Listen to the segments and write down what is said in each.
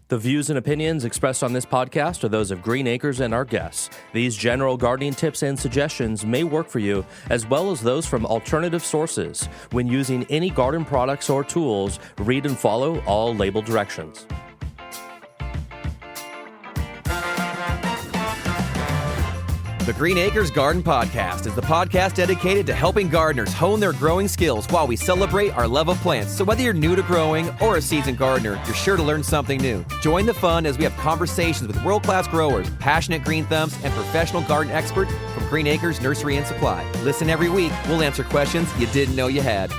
The views and opinions expressed on this podcast are those of Green Acres and our guests. These general gardening tips and suggestions may work for you, as well as those from alternative sources. When using any garden products or tools, read and follow all label directions. The Green Acres Garden Podcast is the podcast dedicated to helping gardeners hone their growing skills while we celebrate our love of plants. So whether you're new to growing or a seasoned gardener, you're sure to learn something new. Join the fun as we have conversations with world-class growers, passionate green thumbs, and professional garden experts from Green Acres Nursery and Supply. Listen every week. We'll answer questions you didn't know you had.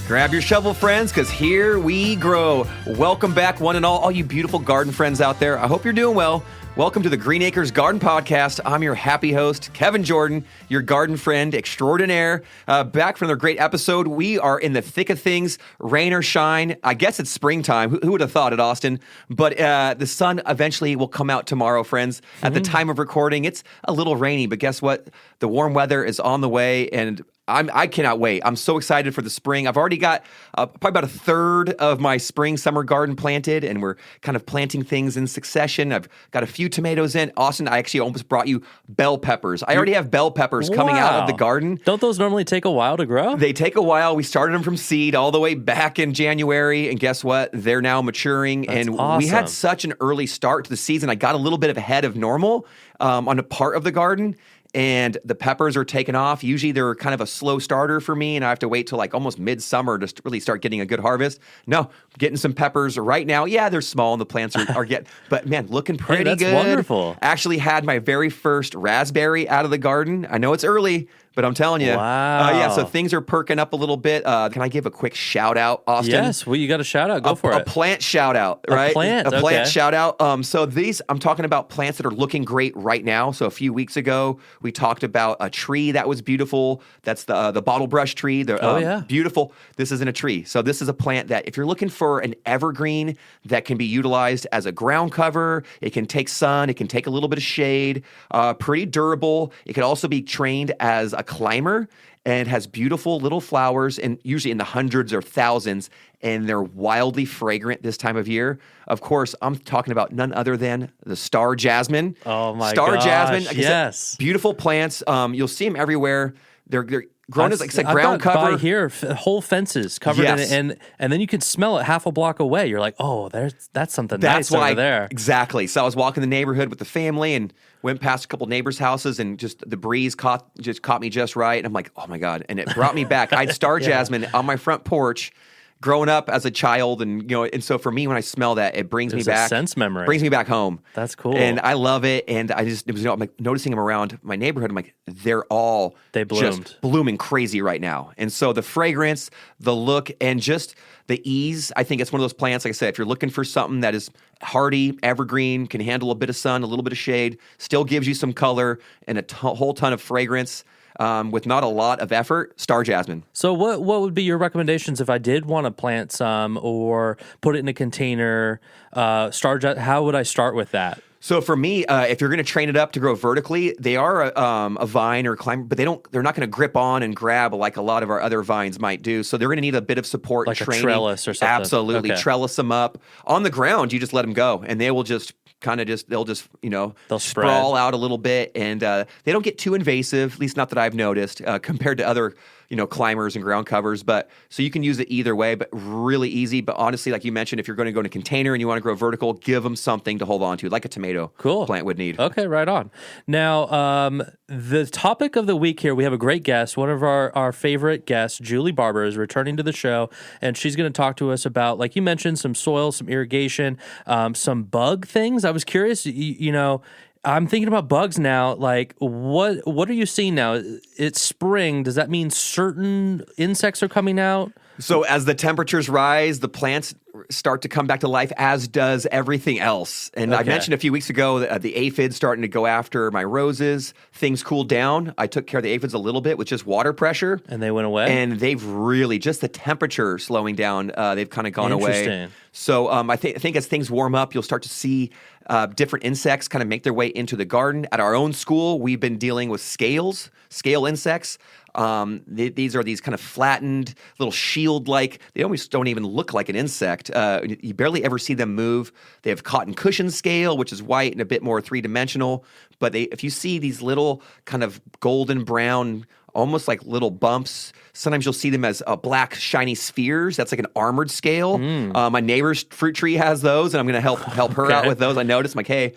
Grab your shovel, friends, because here we grow. Welcome back, one and all you beautiful garden friends out there. I hope you're doing well. Welcome to the Green Acres Garden Podcast. I'm your happy host, Kevin Jordan, your garden friend extraordinaire. Back from their great episode. We are in the thick of things, rain or shine. I guess it's springtime. Who would have thought it, Austin? But the sun eventually will come out tomorrow, friends. At the time of recording, it's a little rainy, but guess what? The warm weather is on the way, and I cannot wait. I'm so excited for the spring. I've already got probably about a third of my summer garden planted, and we're kind of planting things in succession. I've got a few tomatoes in. Austin, I actually almost brought you bell peppers. I already have bell peppers coming out of the garden. Don't those normally take a while to grow? They take a while. We started them from seed all the way back in January, and guess what? They're now maturing. That's and awesome. We had such an early start to the season. I got a little bit ahead of normal on a part of the garden. And the peppers are taking off. Usually they're kind of a slow starter for me, and I have to wait till like almost midsummer to really start getting a good harvest. No, getting some peppers right now. Yeah, they're small and the plants are getting, but man, looking pretty that's good. Wonderful. Actually had my very first raspberry out of the garden. I know it's early, but I'm telling you. Wow. Yeah, so things are perking up a little bit. Can I give a quick shout out, Austin? Yes, well, you got a shout out. Go for it. A plant shout out, right? A plant okay. Shout out. So these, I'm talking about plants that are looking great right now. So a few weeks ago, we talked about a tree that was beautiful. That's the bottle brush tree. Beautiful. This isn't a tree. So this is a plant that if you're looking for an evergreen that can be utilized as a ground cover, it can take sun, it can take a little bit of shade, pretty durable. It could also be trained as a climber, and has beautiful little flowers, and usually in the hundreds or thousands, and they're wildly fragrant this time of year. Of course, I'm talking about none other than the star jasmine. Oh my star gosh, jasmine. Like yes. Beautiful plants. You'll see them everywhere. They're grown as like I said, I've ground got cover. By here, whole fences covered in it, and then you can smell it half a block away. You're like, oh, that's something nice over there. Exactly. So I was walking the neighborhood with the family and went past a couple neighbors' houses, and just the breeze caught me just right. And I'm like, oh my God. And it brought me back. I had star jasmine on my front porch growing up as a child, and and so for me, when I smell that, it brings me back. A sense memory. Brings me back home. That's cool. And I love it. And I'm like noticing them around my neighborhood. I'm like, they're all just blooming crazy right now. And so the fragrance, the look, and just the ease. I think it's one of those plants, like I said, if you're looking for something that is hardy, evergreen, can handle a bit of sun, a little bit of shade, still gives you some color and a whole ton of fragrance. With not a lot of effort, star jasmine. So what would be your recommendations if I did want to plant some or put it in a container? How would I start with that? So for me, if you're going to train it up to grow vertically, they are a vine or climber, but they're not going to grip on and grab like a lot of our other vines might do. So they're going to need a bit of support like and training. A trellis or something. Absolutely. Okay. Trellis them up. On the ground, you just let them go, and they will just they'll sprawl out a little bit, and they don't get too invasive, at least not that I've noticed, compared to other climbers and ground covers. But so you can use it either way, but really easy. But honestly, like you mentioned, if you're going to go in a container and you want to grow vertical, give them something to hold on to, like a tomato plant would need. Okay, right on. Now, the topic of the week here, we have a great guest. One of our favorite guests, Julie Barber, is returning to the show, and she's going to talk to us about, like you mentioned, some soil, some irrigation, some bug things. I was curious, I'm thinking about bugs now. Like, what are you seeing now? It's spring. Does that mean certain insects are coming out? So as the temperatures rise, the plants start to come back to life, as does everything else. And I Okay. mentioned a few weeks ago that the aphids starting to go after my roses. Things cooled down. I took care of the aphids a little bit with just water pressure. And they went away? And they've really, just the temperature slowing down, they've kind of gone away. Interesting. So I think as things warm up, you'll start to see different insects kind of make their way into the garden. At our own school, we've been dealing with scale insects. These are these kind of flattened, little shield-like. They almost don't even look like an insect. You barely ever see them move. They have cotton cushion scale, which is white and a bit more three-dimensional. But if you see these little kind of golden brown, almost like little bumps. Sometimes you'll see them as black, shiny spheres. That's like an armored scale. My neighbor's fruit tree has those, and I'm going to help her out with those. I noticed, I'm like, hey,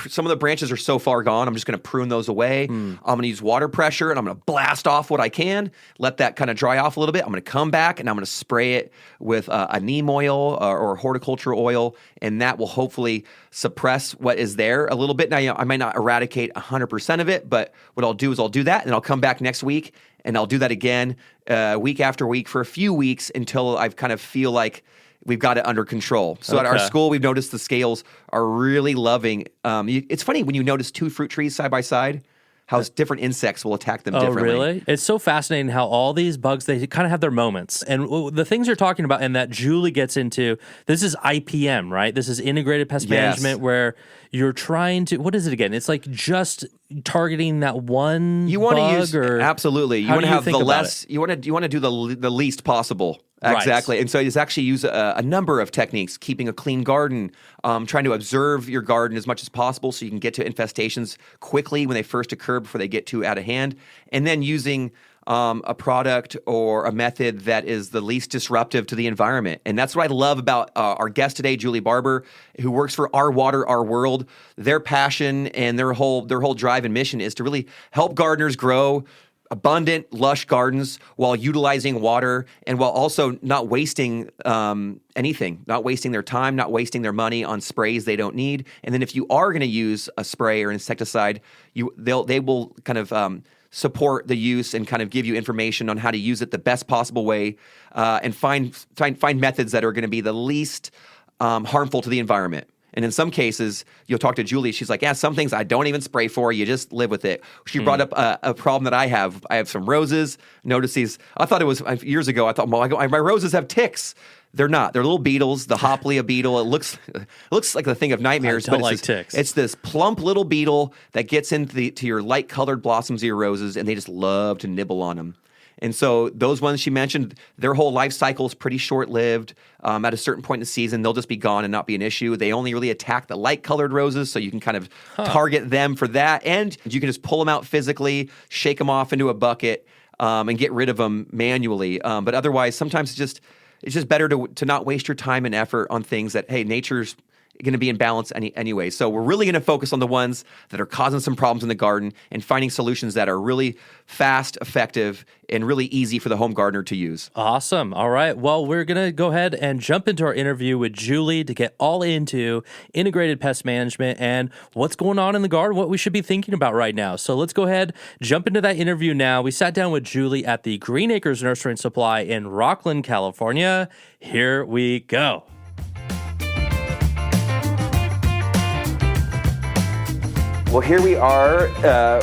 some of the branches are so far gone, I'm just going to prune those away. I'm going to use water pressure, and I'm going to blast off what I can, let that kind of dry off a little bit. I'm going to come back, and I'm going to spray it with a neem oil or horticulture oil, and that will hopefully suppress what is there a little bit. Now, I might not eradicate 100% of it, but what I'll do is I'll do that, and I'll come back next week, and I'll do that again week after week for a few weeks until I kind of feel like we've got it under control. So at our school, we've noticed the scales are really loving. It's funny when you notice two fruit trees side by side, how different insects will attack them differently. Oh, really? It's so fascinating how all these bugs, they kind of have their moments. And the things you're talking about and that Julie gets into, this is IPM, right? This is integrated pest management, where you're trying to, what is it again? It's like just targeting that one you want bug, to use, or absolutely. You want to have the less, you want to do the least possible. Exactly. Right. And so you just actually use a number of techniques, keeping a clean garden, trying to observe your garden as much as possible so you can get to infestations quickly when they first occur before they get too out of hand, and then using a product or a method that is the least disruptive to the environment. And that's what I love about our guest today, Julie Barber, who works for Our Water, Our World. Their passion and their whole drive and mission is to really help gardeners grow abundant, lush gardens while utilizing water and while also not wasting anything, not wasting their time, not wasting their money on sprays they don't need. And then if you are going to use a spray or insecticide, they will kind of support the use and kind of give you information on how to use it the best possible way, and find methods that are going to be the least harmful to the environment. And in some cases, you'll talk to Julie. She's like, yeah, some things I don't even spray for. You just live with it. She brought up a problem that I have. I have some roses. Notice these. I thought it was years ago. I thought, well, my roses have ticks. They're not. They're little beetles. The Hoplea beetle. It looks like the thing of nightmares. I don't but like ticks. It's this plump little beetle that gets into your light-colored blossoms of your roses, and they just love to nibble on them. And so those ones she mentioned, their whole life cycle is pretty short-lived. At a certain point in the season, they'll just be gone and not be an issue. They only really attack the light-colored roses, so you can kind of target them for that. And you can just pull them out physically, shake them off into a bucket, and get rid of them manually. But otherwise, sometimes it's just better to not waste your time and effort on things that, hey, nature's going to be in balance anyway. So we're really going to focus on the ones that are causing some problems in the garden and finding solutions that are really fast, effective, and really easy for the home gardener to use. Awesome. All right. Well, we're going to go ahead and jump into our interview with Julie to get all into integrated pest management and what's going on in the garden, what we should be thinking about right now. So let's go ahead, jump into that interview now. We sat down with Julie at the Green Acres Nursery and Supply in Rockland, California. Here we go. Well, here we are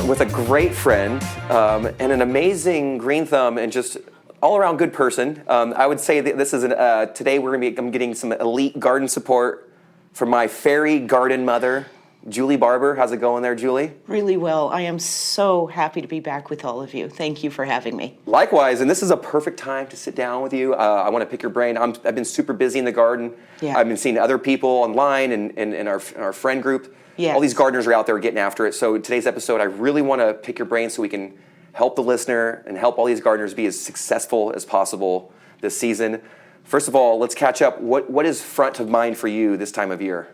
with a great friend and an amazing green thumb and just all-around good person. I would say that this is today I'm getting some elite garden support from my fairy garden mother, Julie Barber. How's it going there, Julie? Really well. I am so happy to be back with all of you. Thank you for having me. Likewise, and this is a perfect time to sit down with you. I want to pick your brain. I've been super busy in the garden. Yeah. I've been seeing other people online and in our friend group. Yes. All these gardeners are out there getting after it. So in today's episode, I really want to pick your brain so we can help the listener and help all these gardeners be as successful as possible this season. First of all, let's catch up. What is front of mind for you this time of year?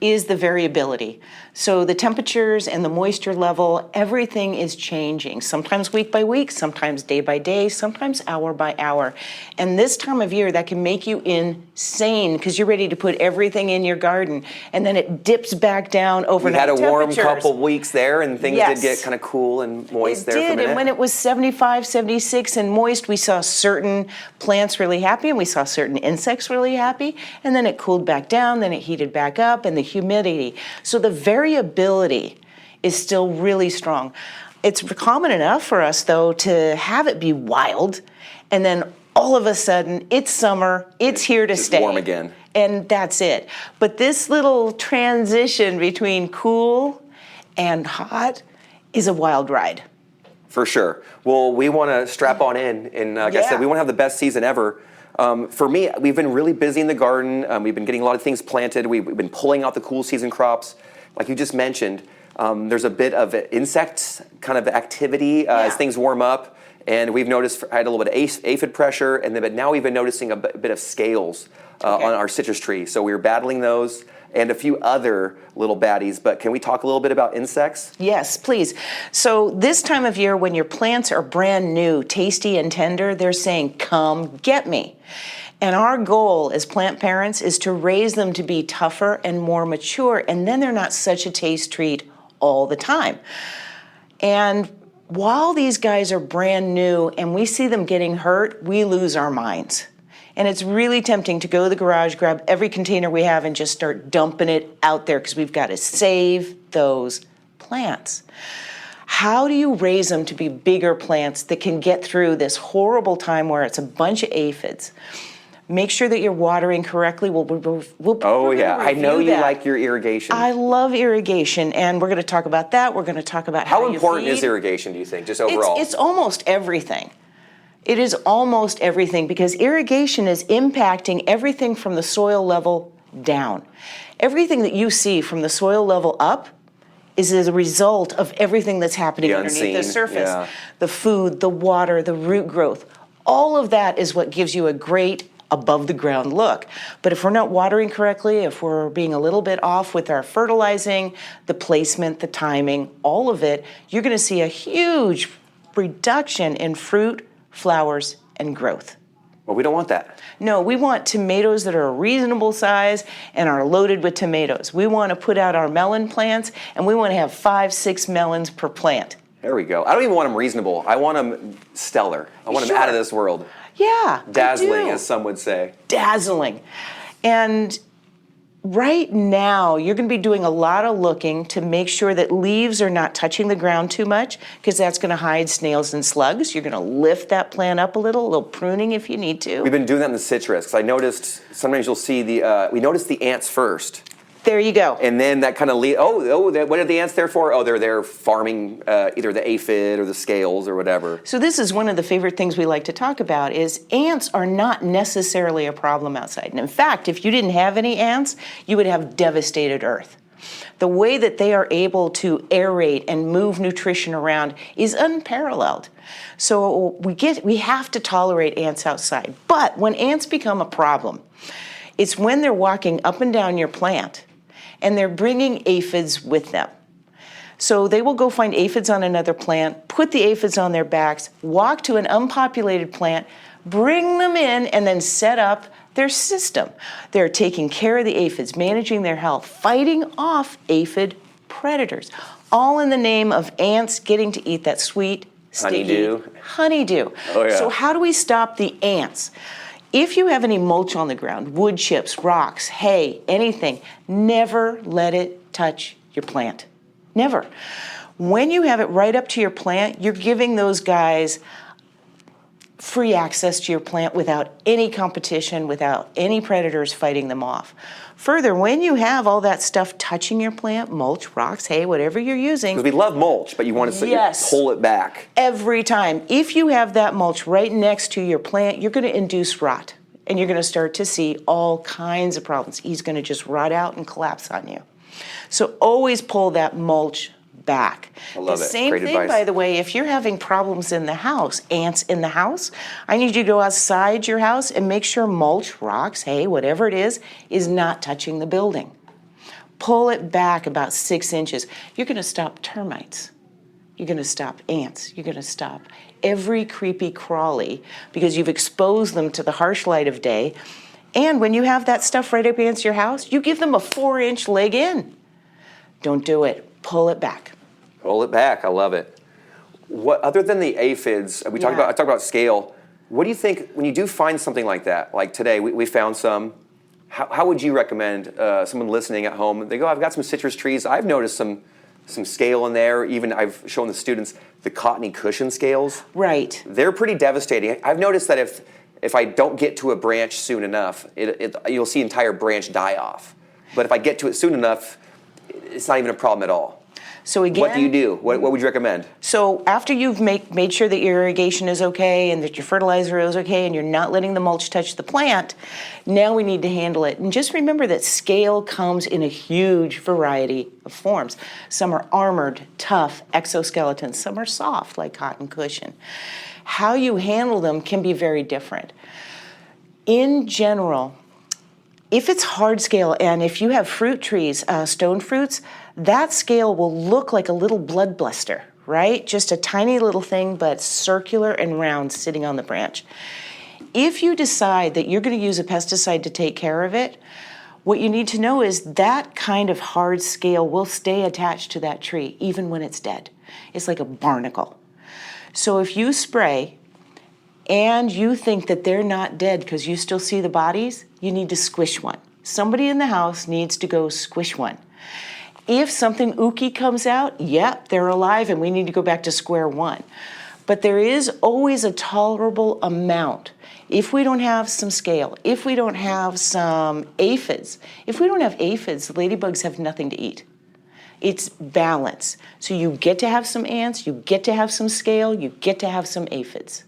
is the variability. So the temperatures and the moisture level, everything is changing, sometimes week by week, sometimes day by day, sometimes hour by hour. And this time of year, that can make you insane because you're ready to put everything in your garden, and then it dips back down We overnight had a warm temperatures. couple weeks there, and things Yes. did get kind of cool and moist It there for a did, minute. and when it was 75, 76 and moist, we saw certain plants really happy and we saw certain insects really happy, and then it cooled back down, then it heated back up, and the humidity. So the variability is still really strong. It's common enough for us, though, to have it be wild, and then all of a sudden, it's summer, it's here to It's stay. warm again. And that's it. But this little transition between cool and hot is a wild ride. For sure. Well, we want to strap on in, and like I said, we want to have the best season ever. For me, we've been really busy in the garden. We've been getting a lot of things planted. We've been pulling out the cool season crops. Like you just mentioned, there's a bit of insect kind of activity as things warm up. And we've noticed, I had a little bit of aphid pressure, and then, but now we've been noticing a bit of scales on our citrus tree. So we were battling those and a few other little baddies. But can we talk a little bit about insects? Yes, please. So this time of year, when your plants are brand new, tasty and tender, they're saying, come get me. And our goal as plant parents is to raise them to be tougher and more mature, and then they're not such a taste treat all the time. And while these guys are brand new and we see them getting hurt, we lose our minds. And it's really tempting to go to the garage, grab every container we have, and just start dumping it out there because we've got to save those plants. How do you raise them to be bigger plants that can get through this horrible time where it's a bunch of aphids? Make sure that you're watering correctly. We'll Oh, yeah. I know you that. like your irrigation. I love irrigation, and we're going to talk about that. We're going to talk about How you important is feed. irrigation, do you think, just overall? It's almost everything. It is almost everything because irrigation is impacting everything from the soil level down. Everything that you see from the soil level up is as a result of everything that's happening underneath the surface. Yeah. The food, the water, the root growth. All of that is what gives you a great above the ground look. But if we're not watering correctly, if we're being a little bit off with our fertilizing, the placement, the timing, all of it, you're going to see a huge reduction in fruit, flowers, and growth. Well, we don't want that. No, we want tomatoes that are a reasonable size and are loaded with tomatoes. We want to put out our melon plants, and we want to have 5, 6 melons per plant. There we go. I don't even want them reasonable. I want them stellar. I want them out of this world. Yeah, Dazzling, I do. as some would say. Dazzling. And right now, you're going to be doing a lot of looking to make sure that leaves are not touching the ground too much, because that's going to hide snails and slugs. You're going to lift that plant up a little pruning if you need to. We've been doing that in the citrus, because I noticed sometimes you'll see we notice the ants first. There you go. And then that kind of what are the ants there for? Oh, they're there farming either the aphid or the scales or whatever. So this is one of the favorite things we like to talk about is ants are not necessarily a problem outside. And in fact, if you didn't have any ants, you would have devastated earth. The way that they are able to aerate and move nutrition around is unparalleled. So we have to tolerate ants outside. But when ants become a problem, it's when they're walking up and down your plant and they're bringing aphids with them. So they will go find aphids on another plant, put the aphids on their backs, walk to an unpopulated plant, bring them in, and then set up their system. They're taking care of the aphids, managing their health, fighting off aphid predators, all in the name of ants getting to eat that sweet, sticky honeydew. Oh, yeah. So how do we stop the ants? If you have any mulch on the ground, wood chips, rocks, hay, anything, never let it touch your plant. Never. When you have it right up to your plant, you're giving those guys free access to your plant without any competition, without any predators fighting them off. Further, when you have all that stuff touching your plant, mulch, rocks, hay, whatever you're using. Because we love mulch, but you want to pull it back. Every time. If you have that mulch right next to your plant, you're going to induce rot. And you're going to start to see all kinds of problems. He's going to just rot out and collapse on you. So always pull that mulch back. I love the it. same Great thing, advice. by the way, if you're having problems in the house, ants in the house, I need you to go outside your house and make sure mulch, rocks, hay, whatever it is not touching the building. Pull it back about 6 inches. You're going to stop termites. You're going to stop ants. You're going to stop every creepy crawly because you've exposed them to the harsh light of day. And when you have that stuff right up against your house, you give them a 4-inch leg in. Don't do it. Pull it back. Pull it back. I love it. What other than the aphids? I talked about scale. What do you think when you do find something like that? Like today, we found some. How would you recommend someone listening at home? They go, I've got some citrus trees. I've noticed some scale in there. Even I've shown the students the cottony cushion scales. Right. They're pretty devastating. I've noticed that if I don't get to a branch soon enough, you'll see entire branch die off. But if I get to it soon enough, it's not even a problem at all. So again, what do you do? What would you recommend? So after you've made sure that your irrigation is okay and that your fertilizer is okay and you're not letting the mulch touch the plant, now we need to handle it. And just remember that scale comes in a huge variety of forms. Some are armored, tough exoskeletons. Some are soft, like cotton cushion. How you handle them can be very different. In general, if it's hard scale, and if you have fruit trees, stone fruits, that scale will look like a little blood blister, right? Just a tiny little thing, but circular and round sitting on the branch. If you decide that you're going to use a pesticide to take care of it, what you need to know is that kind of hard scale will stay attached to that tree, even when it's dead. It's like a barnacle. So if you spray and you think that they're not dead because you still see the bodies, you need to squish one. Somebody in the house needs to go squish one. If something ooky comes out, yep, they're alive and we need to go back to square one. But there is always a tolerable amount. If we don't have some scale, if we don't have some aphids, if we don't have aphids, ladybugs have nothing to eat. It's balance. So you get to have some ants, you get to have some scale, you get to have some aphids.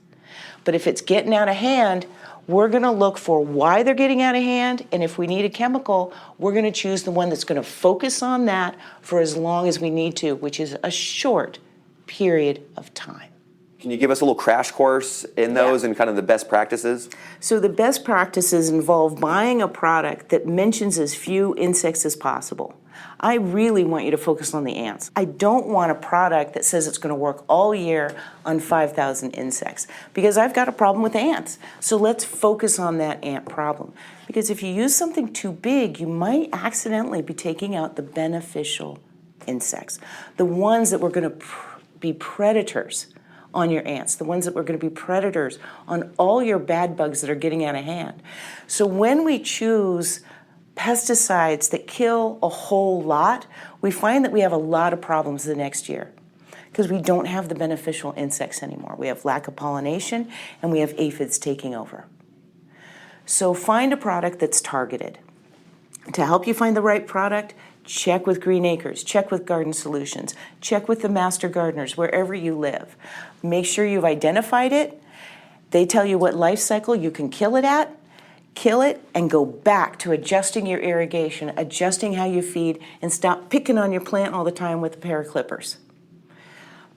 But if it's getting out of hand, we're going to look for why they're getting out of hand, and if we need a chemical, we're going to choose the one that's going to focus on that for as long as we need to, which is a short period of time. Can you give us a little crash course in those and kind of the best practices? So the best practices involve buying a product that mentions as few insects as possible. I really want you to focus on the ants. I don't want a product that says it's going to work all year on 5,000 insects because I've got a problem with ants. So let's focus on that ant problem. Because if you use something too big, you might accidentally be taking out the beneficial insects, the ones that were going to be predators on your ants, the ones that were going to be predators on all your bad bugs that are getting out of hand. So when we choose pesticides that kill a whole lot, we find that we have a lot of problems the next year because we don't have the beneficial insects anymore. We have lack of pollination and we have aphids taking over. So find a product that's targeted. To help you find the right product, check with Green Acres, check with Garden Solutions, check with the Master Gardeners wherever you live. Make sure you've identified it. They tell you what life cycle you can kill it at. Kill it and go back to adjusting your irrigation, adjusting how you feed, and stop picking on your plant all the time with a pair of clippers.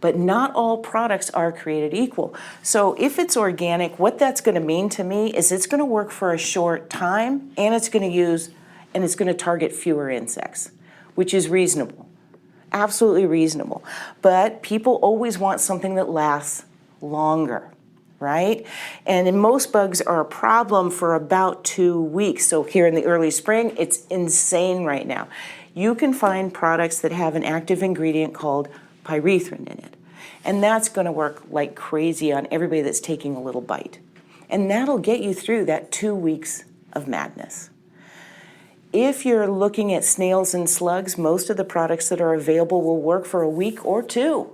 But not all products are created equal. So if it's organic, what that's going to mean to me is it's going to work for a short time and it's going to target fewer insects, which is reasonable. Absolutely reasonable. But people always want something that lasts longer. Right? And most bugs are a problem for about 2 weeks. So here in the early spring, it's insane right now. You can find products that have an active ingredient called pyrethrin in it. And that's going to work like crazy on everybody that's taking a little bite. And that'll get you through that 2 weeks of madness. If you're looking at snails and slugs, most of the products that are available will work for a week or two.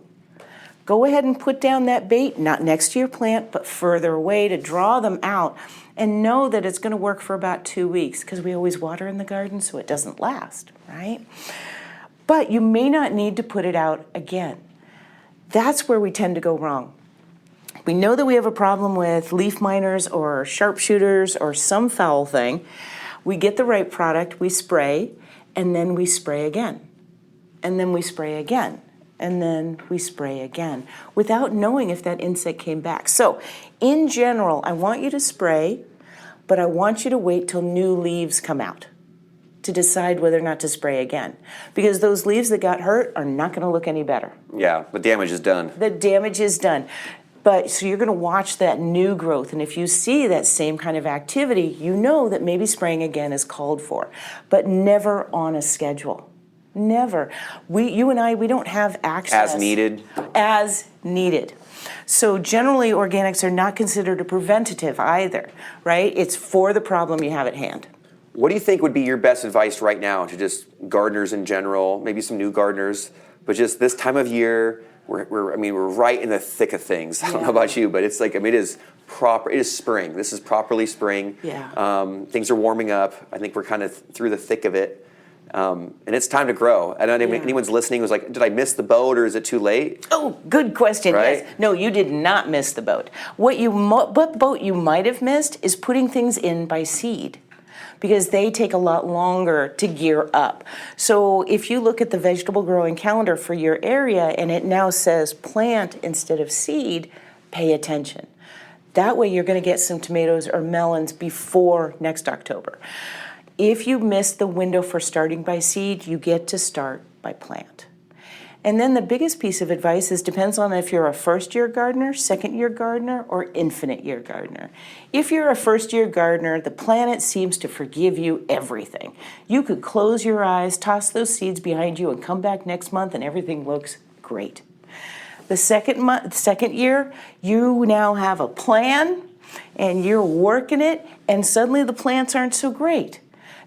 Go ahead and put down that bait, not next to your plant, but further away to draw them out and know that it's going to work for about 2 weeks because we always water in the garden so it doesn't last, right? But you may not need to put it out again. That's where we tend to go wrong. We know that we have a problem with leaf miners or sharpshooters or some foul thing. We get the right product, we spray, and then we spray again. And then we spray again. And then we spray again without knowing if that insect came back. So in general, I want you to spray, but I want you to wait till new leaves come out. to decide whether or not to spray again. Because those leaves that got hurt are not going to look any better. Yeah, the damage is done. The damage is done. But so you're going to watch that new growth, and if you see that same kind of activity, you know that maybe spraying again is called for, but never on a schedule. Never. You and I, we don't have access. As needed. As needed. So generally, organics are not considered a preventative either, right? It's for the problem you have at hand. What do you think would be your best advice right now to just gardeners in general, maybe some new gardeners, but just this time of year? We're right in the thick of things. I don't know about you, but it's like, it is proper. It is spring. This is properly spring. Yeah. Things are warming up. I think we're kind of through the thick of it. And it's time to grow. I don't know if anyone's listening was like, did I miss the boat or is it too late? Oh, good question. Right? Yes. No, you did not miss the boat. What boat you might have missed is putting things in by seed, because they take a lot longer to gear up. So if you look at the vegetable growing calendar for your area and it now says plant instead of seed, pay attention. That way you're going to get some tomatoes or melons before next October. If you miss the window for starting by seed, you get to start by plant. And then the biggest piece of advice is depends on if you're a first-year gardener, second-year gardener, or infinite-year gardener. If you're a first-year gardener, the planet seems to forgive you everything. You could close your eyes, toss those seeds behind you, and come back next month, and everything looks great. The second year, you now have a plan, and you're working it, and suddenly the plants aren't so great.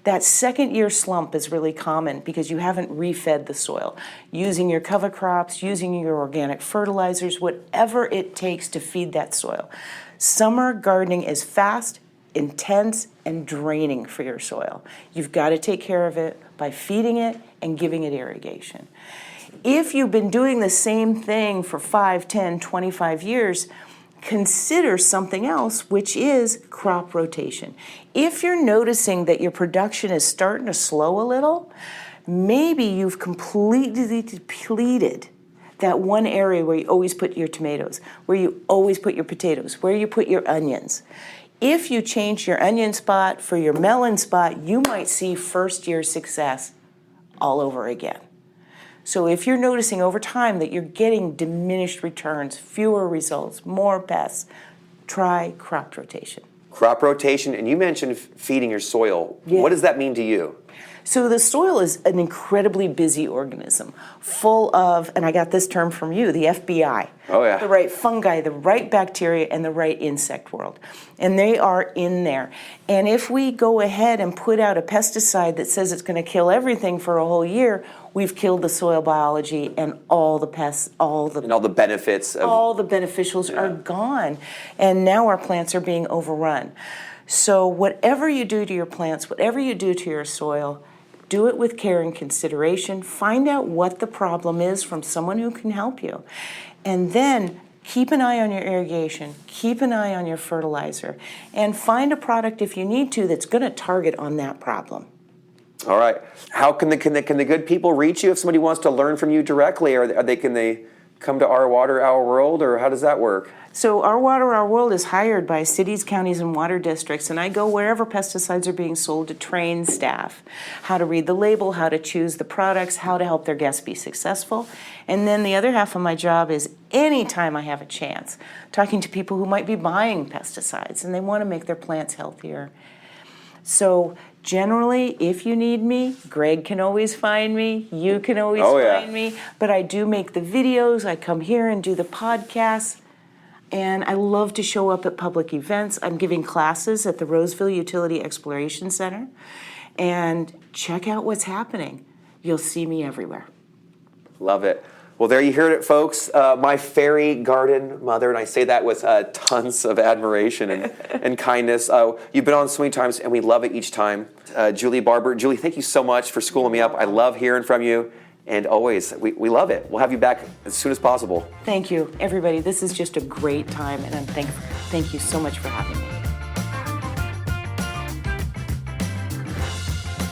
That second year slump is really common because you haven't refed the soil. Using your cover crops, using your organic fertilizers, whatever it takes to feed that soil. Summer gardening is fast, intense, and draining for your soil. You've got to take care of it by feeding it and giving it irrigation. If you've been doing the same thing for 5, 10, 25 years, consider something else, which is crop rotation. If you're noticing that your production is starting to slow a little, maybe you've completely depleted that one area where you always put your tomatoes, where you always put your potatoes, where you put your onions. If you change your onion spot for your melon spot, you might see first-year success all over again. So if you're noticing over time that you're getting diminished returns, fewer results, more pests, try crop rotation. Crop rotation, and you mentioned feeding your soil. Yeah. What does that mean to you? So the soil is an incredibly busy organism, full of, and I got this term from you, the FBI. Oh, yeah. The right fungi, the right bacteria, and the right insect world. And they are in there. And if we go ahead and put out a pesticide that says it's going to kill everything for a whole year, we've killed the soil biology and all the pests, and all the benefits. All the beneficials are gone. And now our plants are being overrun. So whatever you do to your plants, whatever you do to your soil, do it with care and consideration. Find out what the problem is from someone who can help you. And then keep an eye on your irrigation, keep an eye on your fertilizer, and find a product if you need to that's going to target on that problem. All right. How can the good people reach you if somebody wants to learn from you directly? Can they come to Our Water, Our World, or how does that work? So Our Water, Our World is hired by cities, counties, and water districts, and I go wherever pesticides are being sold to train staff, how to read the label, how to choose the products, how to help their guests be successful. And then the other half of my job is anytime I have a chance, talking to people who might be buying pesticides and they want to make their plants healthier. So generally, if you need me, Greg can always find me, you can always find me, but I do make the videos, I come here and do the podcasts. And I love to show up at public events. I'm giving classes at the Roseville Utility Exploration Center. And check out what's happening. You'll see me everywhere. Love it. Well, there you heard it, folks. My fairy garden mother, and I say that with tons of admiration and kindness. You've been on so many times, and we love it each time. Julie Barber. Julie, thank you so much for schooling me up. I love hearing from you. And always, we love it. We'll have you back as soon as possible. Thank you, everybody. This is just a great time, and I'm thankful. Thank you so much for having me.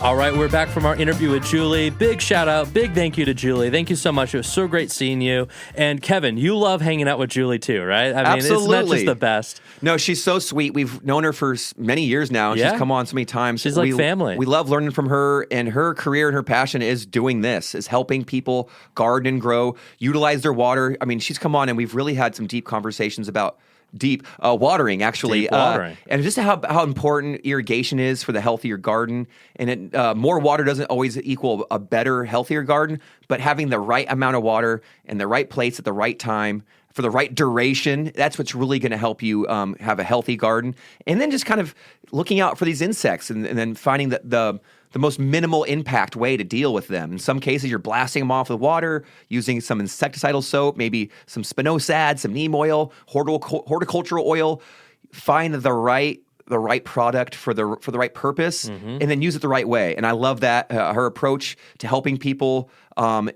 All right, we're back from our interview with Julie. Big shout out, big thank you to Julie. Thank you so much. It was so great seeing you. And Kevin, you love hanging out with Julie too, right? I mean, Absolutely. It's not just the best. No, she's so sweet. We've known her for many years now. And Yeah. She's come on so many times. She's like family. We love learning from her, and her career and her passion is doing this, is helping people garden and grow, utilize their water. I mean, she's come on and we've really had some deep conversations about watering, actually. Deep watering. And just how important irrigation is for the healthier garden. And more water doesn't always equal a better, healthier garden, but having the right amount of water in the right place at the right time for the right duration, that's what's really going to help you have a healthy garden. And then just kind of looking out for these insects and then finding the most minimal impact way to deal with them. In some cases, you're blasting them off with water, using some insecticidal soap, maybe some spinosad, some neem oil, horticultural oil. Find the right product for the right purpose, and then use it the right way. And I love that her approach to helping people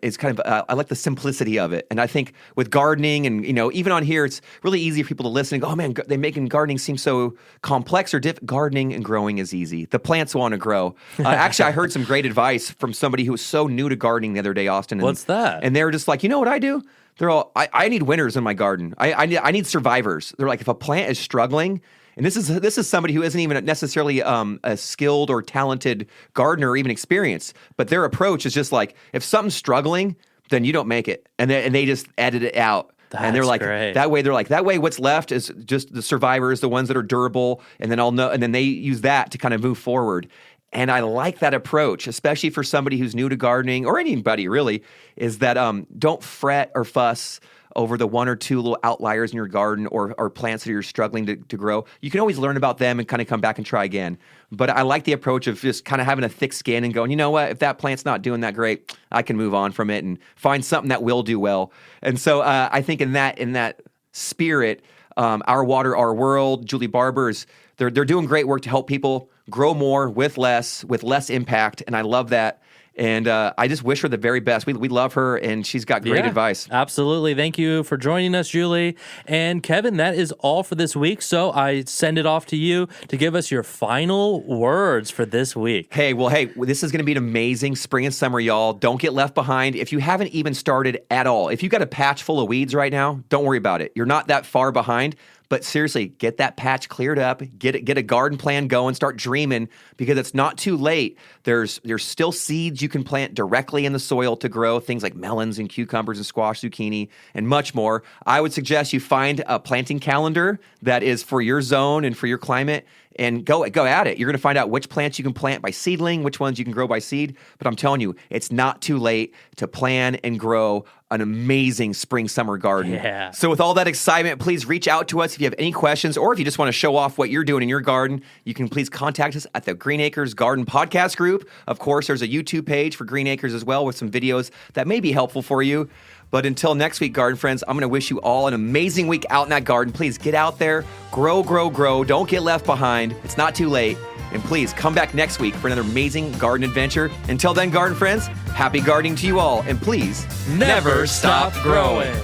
is kind of I like the simplicity of it. And I think with gardening and even on here, it's really easy for people to listen and go, oh man, they're making gardening seem so complex or gardening and growing is easy. The plants want to grow. Actually, I heard some great advice from somebody who was so new to gardening the other day, Austin. And, What's that? And they were just like, you know what I do? They're all, I need winners in my garden. I need survivors. They're like, if a plant is struggling. And this is somebody who isn't even necessarily a skilled or talented gardener or even experienced, but their approach is just like, if something's struggling, then you don't make it, and they just edit it out. And they're like, great. that way what's left is just the survivors, the ones that are durable, and then I'll know, and then they use that to kind of move forward. And I like that approach, especially for somebody who's new to gardening or anybody really, is that don't fret or fuss over the one or two little outliers in your garden or plants that you're struggling to grow. You can always learn about them and kind of come back and try again. But I like the approach of just kind of having a thick skin and going, you know what, if that plant's not doing that great, I can move on from it and find something that will do well. And so I think in that spirit, Our Water, Our World, Julie Barber's, they're doing great work to help people grow more with less impact. And I love that. And I just wish her the very best. We love her, and she's got great advice. Absolutely. Thank you for joining us, Julie. And Kevin, that is all for this week. So I send it off to you to give us your final words for this week. Hey, this is going to be an amazing spring and summer, y'all. Don't get left behind. If you haven't even started at all, if you've got a patch full of weeds right now, don't worry about it. You're not that far behind. But seriously, get that patch cleared up, get a garden plan going, start dreaming, because it's not too late. There's still seeds you can plant directly in the soil to grow, things like melons and cucumbers and squash, zucchini, and much more. I would suggest you find a planting calendar that is for your zone and for your climate, and go at it. You're going to find out which plants you can plant by seedling, which ones you can grow by seed. But I'm telling you, it's not too late to plan and grow an amazing spring-summer garden. Yeah. So with all that excitement, please reach out to us if you have any questions, or if you just want to show off what you're doing in your garden, you can please contact us at the Green Acres Garden Podcast Group. Of course, there's a YouTube page for Green Acres as well with some videos that may be helpful for you. But until next week, garden friends, I'm going to wish you all an amazing week out in that garden. Please get out there, grow, grow, grow. Don't get left behind. It's not too late. And please come back next week for another amazing garden adventure. Until then, garden friends, happy gardening to you all. And please Never stop growing.